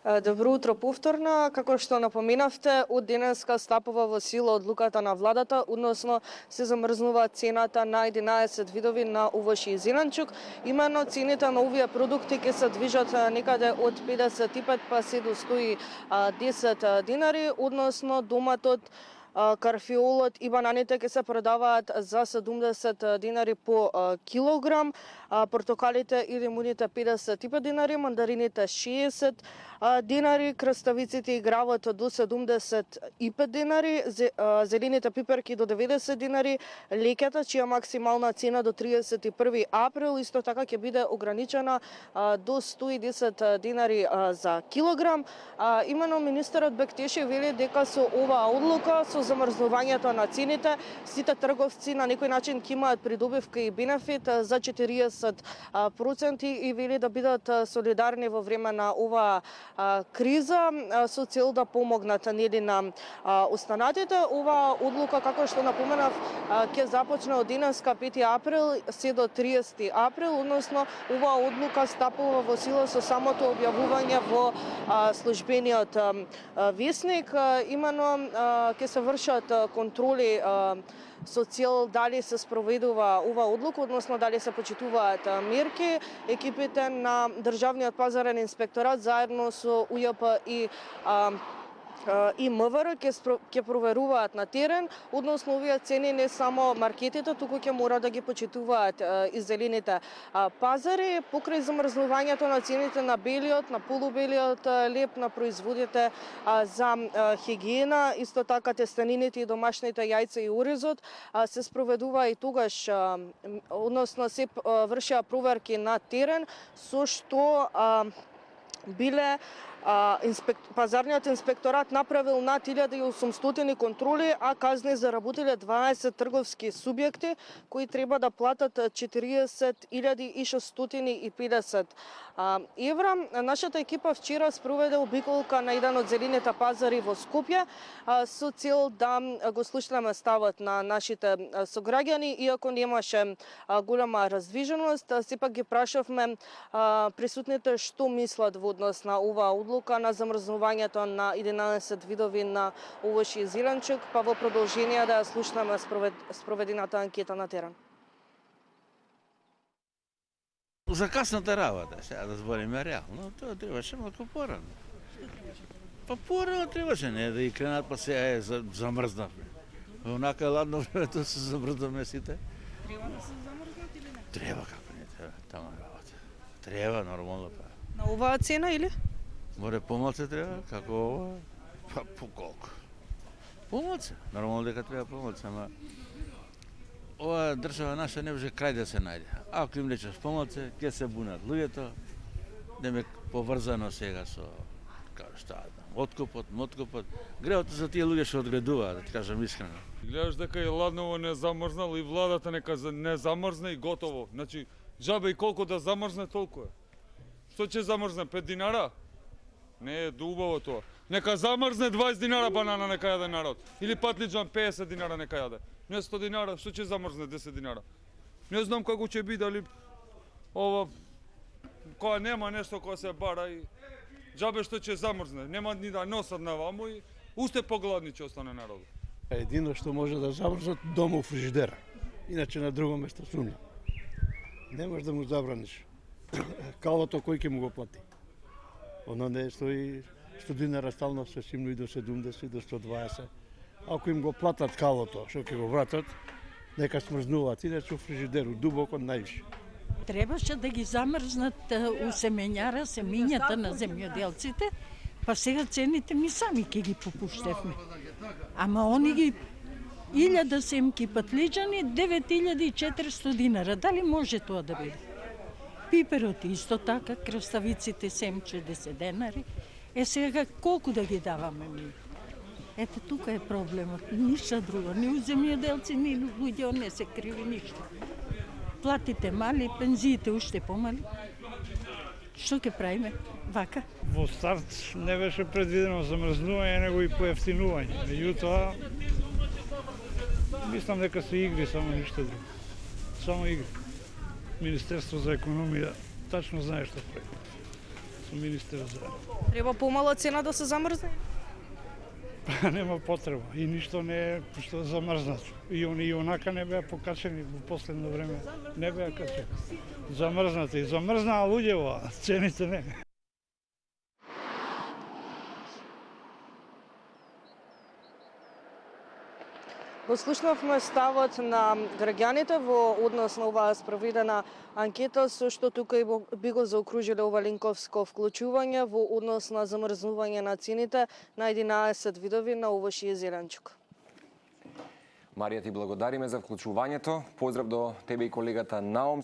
Добро утро повторно. Како што напоменавте, од денеска стапува во сила одлуката на владата, односно се замрзнува цената на 11 видови на овош и зеленчук. Именно цените на овие продукти ќе се движат некаде од 55 па се до 110 динари, односно доматот, карфиолот и бананите ќе се продаваат за 70 динари по килограм, портокалите и лимуните 55 динари, мандарините 60 динари, краставиците и гравот до 75 динари, зелените пиперки до 90 динари, леката чија максимална цена до 31 април исто така ќе биде ограничена до 110 динари за килограм. Именно министерот Бектеши вели дека со оваа одлука, со замрзнувањето на цените, сите трговци на некој начин ќе имаат придобивка и бенефит за 40% и вели да бидат солидарни во време на оваа криза со цел да помогнат нели на останатите. Оваа одлука, како што напоменав, ќе започне од денеска 5 април се до 30 април, односно оваа одлука стапува во сила со самото објавување во службениот весник. Именно ќе се вршат контроли со цел дали се спроведува оваа одлука, односно дали се почитуваат мерки. Екипите на Државниот пазарен инспекторат заедно со УЈП и МВР ќе проверуваат на терен, односно овие цени не само маркетите, туку ќе мора да ги почитуваат и зелените пазари. Покрај замрзнувањето на цените на белиот, на полубелиот леб, на производите за хигиена, исто така тестенините и домашните јајца и оризот, се спроведува и тогаш, односно се вршеа проверки на терен, со што биле пазарниот инспекторат направил над 1800 контроли, а казни заработиле 20 трговски субјекти кои треба да платат 40.650 евра. Нашата екипа вчера спроведе обиколка на еден од зелените пазари во Скопје со цел да го слушнеме ставот на нашите сограѓани, иако немаше голема раздвиженост, сепак ги прашавме присутните што мислат во однос на оваа одлука на замрзнувањето на 11 видови на овош и зеленчук, па во продолжение да ја слушнеме спроведената анкета на терен. За касната работа, сега да збориме реално, тоа требаше малку порано. Па порано требаше, не да и кренат, па сега замрзнавме. Онака ладно времето се замрзнавме сите. Треба да се замрзнат или не? Треба, како не треба, тама работа. Треба, нормално па. На оваа цена или? Море помалце треба, како ова, па по колку. Помалце, нормално дека треба помалце, ама ова држава наша не може крај да се најде. Ако им речеш помалце, ќе се бунат луѓето, демек поврзано сега со, како што откупот, греото за тие луѓе што одгледуваат, да ти кажам искрено. Гледаш дека е ладново не замрзнал и владата нека не замрзне и готово. Значи, џабе и колку да замрзне, толку е. Што ќе замрзне, 5 динара? Не е убаво тоа. Нека замрзне 20 динара банана нека јаде народ. Или патлиџан 50 динара нека јаде. Не 100 динара, што ќе замрзне 10 динара? Не знам како ќе биде, али ова кога нема нешто кој се бара и џабе што ќе замрзне. Нема ни да носат на ваму и уште погладни ќе остане народот. Едино што може да замрзнат дома у фрижидера. Иначе на друго место сумњам. Не можеш да му забраниш. Калото кој ќе му го плати? Оно не стои 100 динара стално се симно и до 70, до 120. Ако им го платат калото, што ќе го вратат, нека смрзнуваат, иначе у фрижидеру, дубоко највише. Требаше да ги замрзнат у семењара, семињата на земјоделците, па сега цените ми сами ќе ги попуштевме. Ама они ги 1000 семки патлиџани, 9400 динара. Дали може тоа да биде? Пиперот исто така, краставиците семче 10 денари. Сега колку да ги даваме ми? Ете, тука е проблемот. Ништо друго. Ни у земјоделци, ни луѓе не се криви ништо. Платите мали, пензиите уште помали. Што ќе правиме? Вака? Во старт не беше предвидено замрзнување, него и поевтинување. Меѓутоа, мислам дека се игри, само ништо друго. Само игри. Министерство за економија тачно знае што прави. со министер за... Треба помало цена да се замрзне? Нема потреба и ништо не е што замрзнато. И они и онака не беа покачени во последно време. Не беа качени. Замрзнати. Замрзнаа луѓево, цените не. Послушнавме ставот на граѓаните во однос на оваа спроведена анкета, со што тука и би го заокружиле ова линковско вклучување во однос на замрзнување на цените на 11 видови на овошје и зеленчук. Марија, ти благодариме за вклучувањето. Поздрав до тебе и колегата Наум.